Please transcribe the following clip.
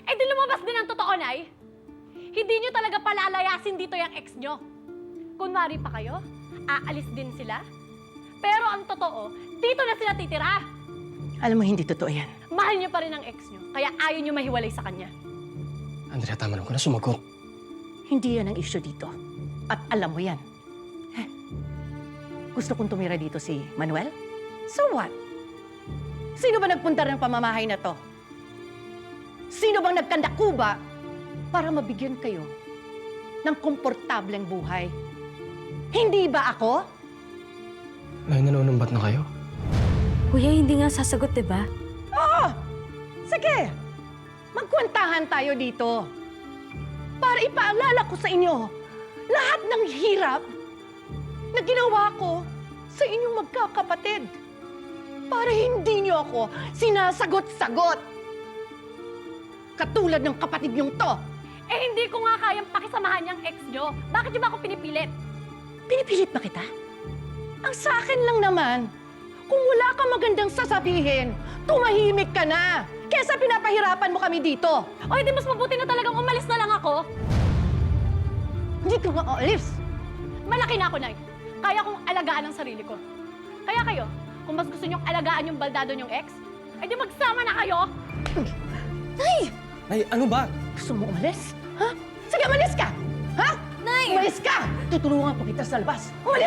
Eh di lumabas din ang totoo, Nay. Hindi nyo talaga palalayasin dito yung ex nyo. Kunwari pa kayo, aalis din sila. Pero ang totoo, dito na sila titira. Alam mo, hindi totoo yan. Mahal nyo pa rin ang ex nyo, kaya ayaw nyo mahiwalay sa kanya. Andrea, tama na ko na sumagot. Hindi yan ang issue dito. At alam mo yan. Gusto kong tumira dito si Manuel? So what? Sino ba nagpunta ng pamamahay na to? Sino bang nagkandakuba para mabigyan kayo ng komportableng buhay? Hindi ba ako? Nay, nanunumbat na kayo? Kuya, hindi nga sasagot, di ba? Oo! Sige! Magkwendahan tayo dito. Para ipaalala ko sa inyo lahat ng hirap na ginawa ko sa inyong magkakapatid. Para hindi niyo ako sinasagot-sagot. Katulad ng kapatid niyong to. Eh hindi ko nga kayang pakisamahan yung ex nyo. Bakit nyo ba ako pinipilit? Pinipilit ba kita? Ang sa akin lang naman, kung wala kang magandang sasabihin, tumahimik ka na. Kesa pinapahirapan mo kami dito. O hindi mas mabuti na talagang umalis na lang ako? Hindi ka nga aalis. Malaki na ako, Nay. Kaya kong alagaan ang sarili ko. Kaya kayo, kung mas gusto nyong alagaan yung baldado nyong ex, ay di magsama na kayo! Nay! Nay, ano ba? Gusto mo umalis? Ha? Sige, umalis ka! Ha? Nay! Umalis ka! Tutulungan ko kita sa labas. Umalis!